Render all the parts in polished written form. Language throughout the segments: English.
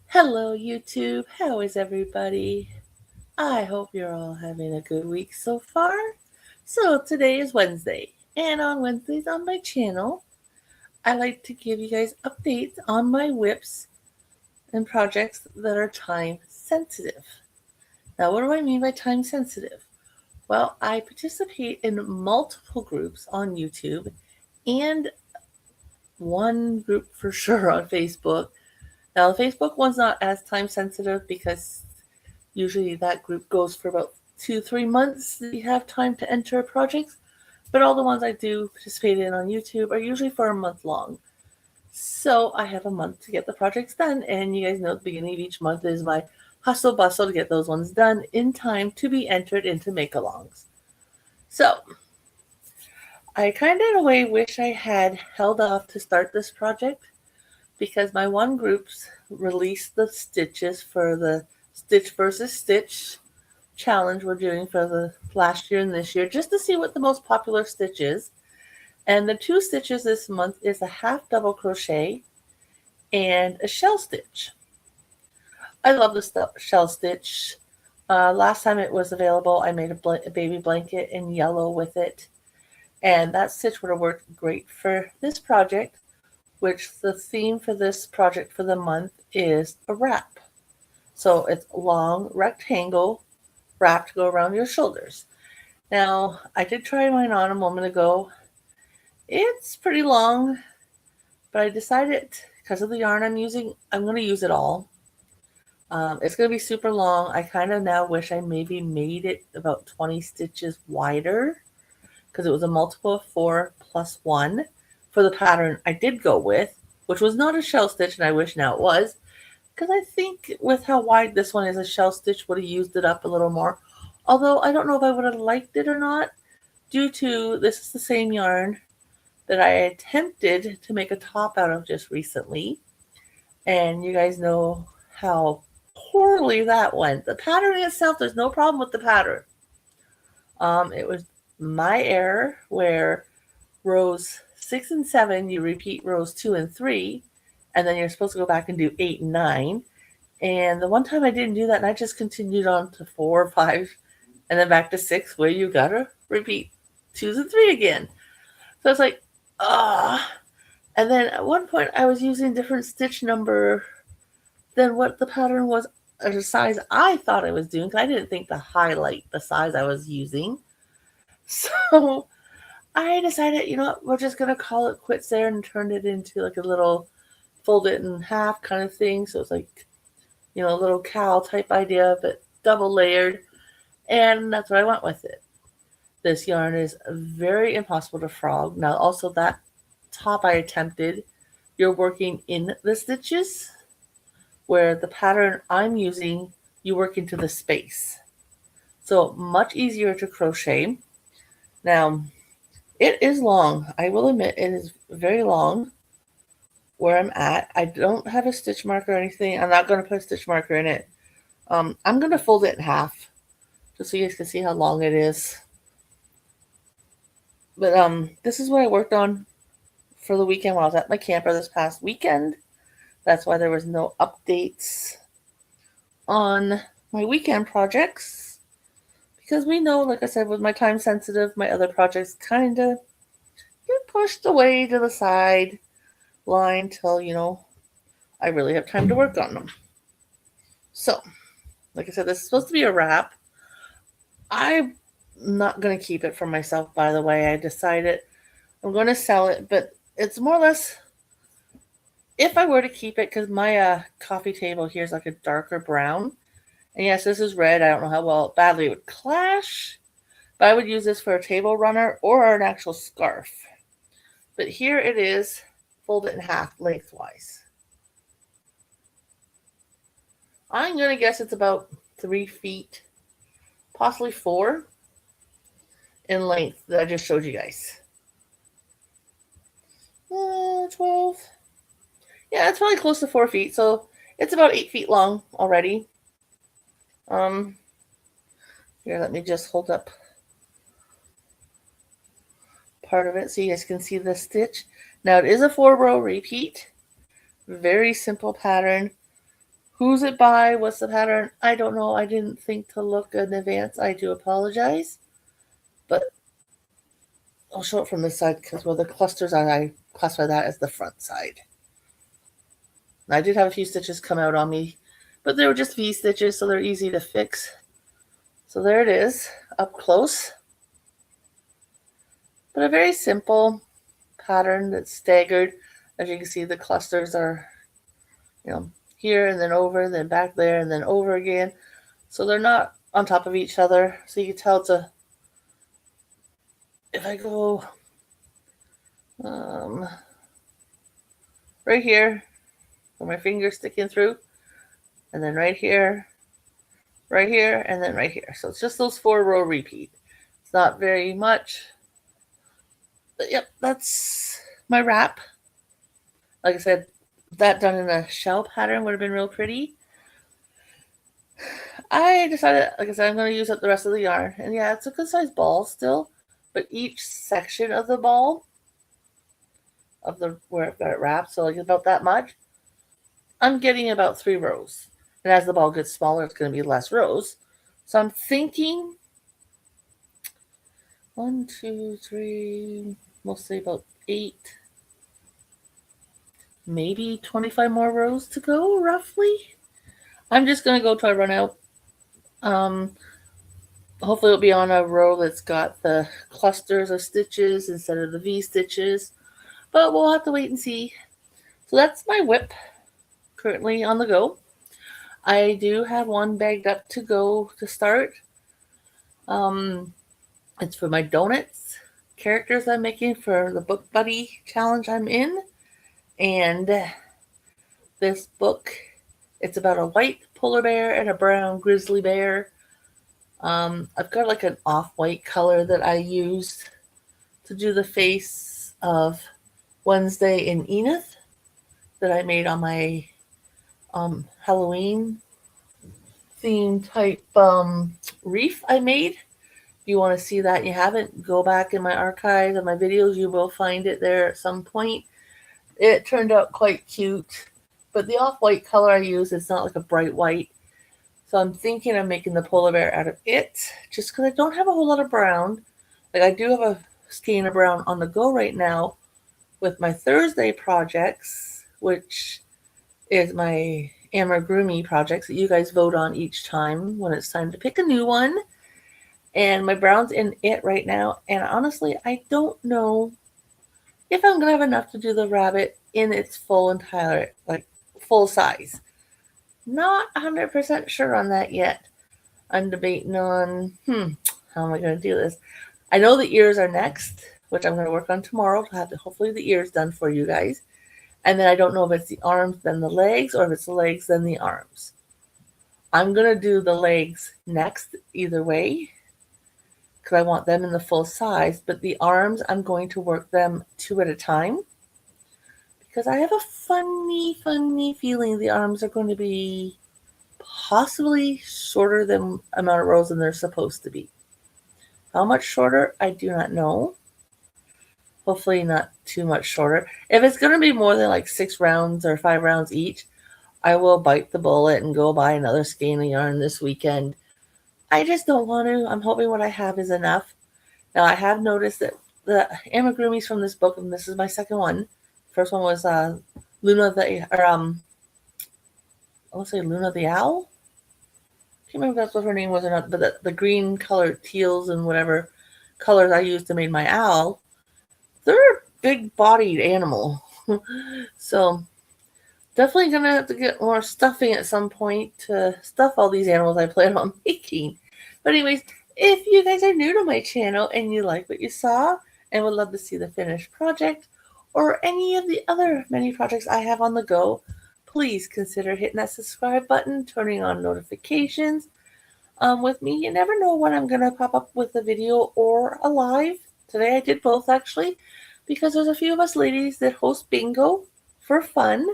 Hello, YouTube. How is everybody? I hope you're all having a good week so far. So, today is Wednesday, and on Wednesdays on my channel, I like to give you guys updates on my WIPs and projects that are time sensitive. Now, what do I mean by time sensitive? Well, I participate in multiple groups on YouTube and one group for sure on Facebook. Now, the Facebook one's not as time sensitive because usually that group goes for about 2-3 months that you have time to enter projects. But all the ones I do participate in on YouTube are usually for a month long. So I have a month to get the projects done. And you guys know the beginning of each month is my hustle bustle to get those ones done in time to be entered into make-alongs. So I kind of in a way wish I had held off to start this project because my one groups released the stitches for the Stitch versus Stitch challenge we're doing for the last year and this year just to see what the most popular stitch is. And the two stitches this month is a half double crochet and a shell stitch. I love the shell stitch. Last time it was available, I made a baby blanket in yellow with it. And that stitch would have worked great for this project, which the theme for this project for the month is a wrap. So it's long rectangle wrap to go around your shoulders. Now, I did try mine on a moment ago. It's pretty long, but I decided because of the yarn I'm using, I'm going to use it all. It's going to be super long. I kind of now wish I maybe made it about 20 stitches wider because it was a multiple of 4 plus 1 for the pattern I did go with, which was not a shell stitch, and I wish now it was because I think with how wide this one is, a shell stitch would have used it up a little more. Although I don't know if I would have liked it or not, due to this is the same yarn that I attempted to make a top out of just recently. And you guys know how poorly that went. The pattern itself, there's no problem with the pattern. It was my error where rows 6 and 7, you repeat rows 2 and 3, and then you're supposed to go back and do 8 and 9. And the one time I didn't do that, and I just continued on to 4, 5, and then back to 6, where you gotta repeat 2s and 3 again. So it's like, ah. And then at one point, I was using different stitch number than what the pattern was, or the size I thought I was doing, because I didn't think to highlight the size I was using. So I decided, you know what, we're just gonna call it quits there and turn it into like a little fold it in half kind of thing. So it's like, you know, a little cowl type idea, but double layered. And that's what I went with it. This yarn is very impossible to frog. Now, also that top I attempted, you're working in the stitches, where the pattern I'm using, you work into the space. So much easier to crochet. Now, it is long. I will admit it is very long where I'm at. I don't have a stitch marker or anything. I'm not going to put a stitch marker in it. I'm going to fold it in half just so you guys can see how long it is. But this is what I worked on for the weekend while I was at my camper this past weekend. That's why there was no updates on my weekend projects. Because we know, like I said, with my time sensitive, my other projects kind of get pushed away to the side line till, you know, I really have time to work on them. So, like I said, this is supposed to be a wrap. I'm not going to keep it for myself, by the way. I decided I'm going to sell it, but it's more or less, if I were to keep it, because my coffee table here is like a darker brown. And yes, this is red. I don't know how well badly it would clash, but I would use this for a table runner or an actual scarf. But here it is, fold it in half lengthwise. I'm going to guess it's about 3 feet, possibly 4 in length that I just showed you guys. 12. Yeah, it's probably close to 4 feet, so it's about 8 feet long already. Here, let me just hold up part of it so you guys can see the stitch. Now, it is a 4-row repeat. Very simple pattern. Who's it by? What's the pattern? I don't know. I didn't think to look in advance. I do apologize. But I'll show it from this side because where the clusters are, I classify that as the front side. I did have a few stitches come out on me, but they were just V stitches, so they're easy to fix. So there it is, up close. But a very simple pattern that's staggered. As you can see, the clusters are, here and then over, then back there, and then over again. So they're not on top of each other. So you can tell it's a, if I go right here, where my finger's sticking through, and then right here, and then right here. So it's just those 4-row repeat. It's not very much. But yep, that's my wrap. Like I said, that done in a shell pattern would have been real pretty. I decided, like I said, I'm going to use up the rest of the yarn. And yeah, it's a good size ball still. But each section of the ball, of the where I've got it wrapped, so like about that much, I'm getting about 3 rows. And as the ball gets smaller, it's going to be less rows. So I'm thinking 1, 2, 3, mostly about 8, maybe 25 more rows to go, roughly. I'm just going to go till I run out. Hopefully it'll be on a row that's got the clusters of stitches instead of the V stitches. But we'll have to wait and see. So that's my WIP currently on the go. I do have one bagged up to go to start. It's for my donuts characters I'm making for the book buddy challenge I'm in. And this book, it's about a white polar bear and a brown grizzly bear. I've got like an off-white color that I used to do the face of Wednesday and Enith that I made on my Halloween theme type wreath I made. If you want to see that and you haven't, go back in my archives and my videos. You will find it there at some point. It turned out quite cute. But the off-white color I use is not like a bright white. So I'm thinking of making the polar bear out of it. Just because I don't have a whole lot of brown. Like I do have a skein of brown on the go right now with my Thursday projects, which is my amigurumi projects that you guys vote on each time when it's time to pick a new one. And my brown's in it right now. And honestly, I don't know if I'm going to have enough to do the rabbit in its full entire, like full size. Not 100% sure on that yet. I'm debating on, how am I going to do this? I know the ears are next, which I'm going to work on tomorrow to have hopefully the ears done for you guys. And then I don't know if it's the arms, then the legs, or if it's the legs, then the arms. I'm going to do the legs next either way because I want them in the full size. But the arms, I'm going to work them 2 at a time because I have a funny feeling the arms are going to be possibly shorter than amount of rows than they're supposed to be. How much shorter, I do not know. Hopefully not too much shorter. If it's going to be more than like 6 rounds or 5 rounds each, I will bite the bullet and go buy another skein of yarn this weekend. I just don't want to. I'm hoping what I have is enough. Now, I have noticed that the amigurumis from this book, and this is my second one. First one was Luna the, or I want to say Luna the Owl. I can't remember if that's what her name was or not, but the green colored teals and whatever colors I used to make my owl, they're a big-bodied animal. So definitely going to have to get more stuffing at some point to stuff all these animals I plan on making. But anyways, if you guys are new to my channel and you like what you saw and would love to see the finished project or any of the other many projects I have on the go, please consider hitting that subscribe button, turning on notifications. With me, you never know when I'm going to pop up with a video or a live. Today I did both actually because there's a few of us ladies that host bingo for fun.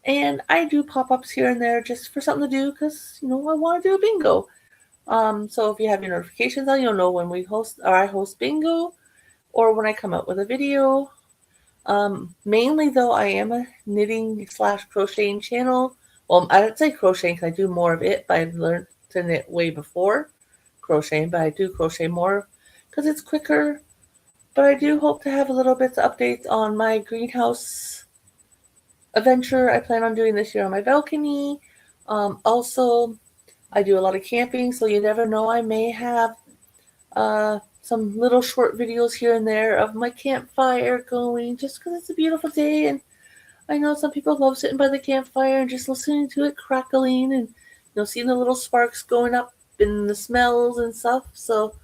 And I do pop-ups here and there just for something to do because, I want to do a bingo. So if you have your notifications on, you'll know when we host or I host bingo or when I come out with a video. Mainly, though, I am a knitting / crocheting channel Well, I don't say crocheting because I do more of it, but I've learned to knit way before crocheting, but I do crochet more because it's quicker. But I do hope to have a little bit of updates on my greenhouse adventure I plan on doing this year on my balcony. Also, I do a lot of camping, so you never know. I may have some little short videos here and there of my campfire going just because it's a beautiful day. And I know some people love sitting by the campfire and just listening to it crackling and seeing the little sparks going up and the smells and stuff. So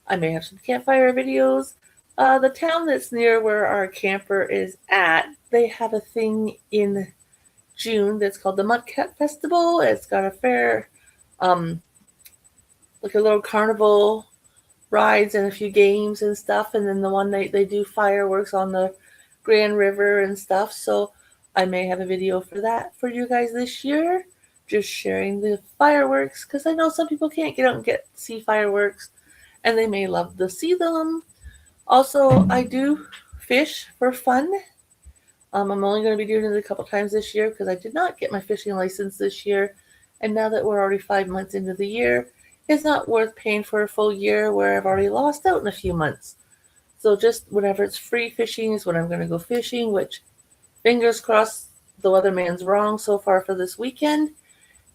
I may have some campfire videos. The town that's near where our camper is at, they have a thing in June that's called the Mudcat Festival. It's got a fair, like a little carnival rides and a few games and stuff. And then the one night they do fireworks on the Grand River and stuff. So I may have a video for that for you guys this year, just sharing the fireworks because I know some people can't get out and see fireworks, and they may love to see them. Also, I do fish for fun. I'm only going to be doing it a couple times this year because I did not get my fishing license this year. And now that we're already 5 months into the year, it's not worth paying for a full year where I've already lost out in a few months. So just whenever it's free fishing is when I'm going to go fishing, which fingers crossed the weatherman's wrong so far for this weekend.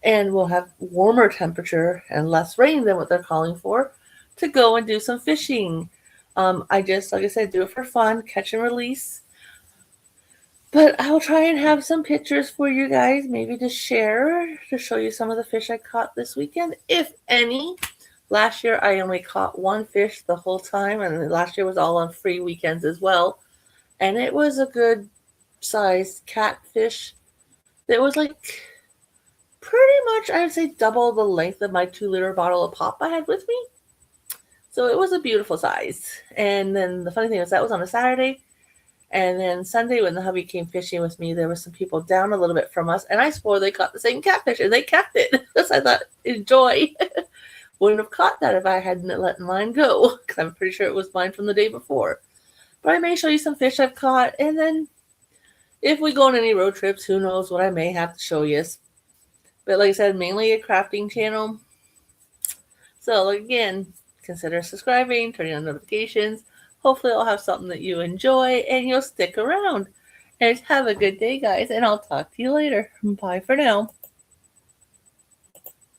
And we'll have warmer temperature and less rain than what they're calling for to go and do some fishing. I just, like I said, do it for fun, catch and release. But I'll try and have some pictures for you guys, maybe to share, to show you some of the fish I caught this weekend, if any. Last year, I only caught one fish the whole time, and last year was all on free weekends as well. And it was a good sized catfish. It was like pretty much, I would say, double the length of my 2-liter bottle of pop I had with me. So it was a beautiful size. And then the funny thing was that was on a Saturday. And then Sunday, when the hubby came fishing with me, there were some people down a little bit from us, and I swore they caught the same catfish, and they kept it. So I thought, enjoy. Wouldn't have caught that if I hadn't let mine go, because I'm pretty sure it was mine from the day before. But I may show you some fish I've caught, and then if we go on any road trips, who knows what I may have to show you. But like I said, mainly a crafting channel. So again, consider subscribing, turning on notifications. Hopefully I'll have something that you enjoy and you'll stick around. And have a good day, guys, and I'll talk to you later. Bye for now.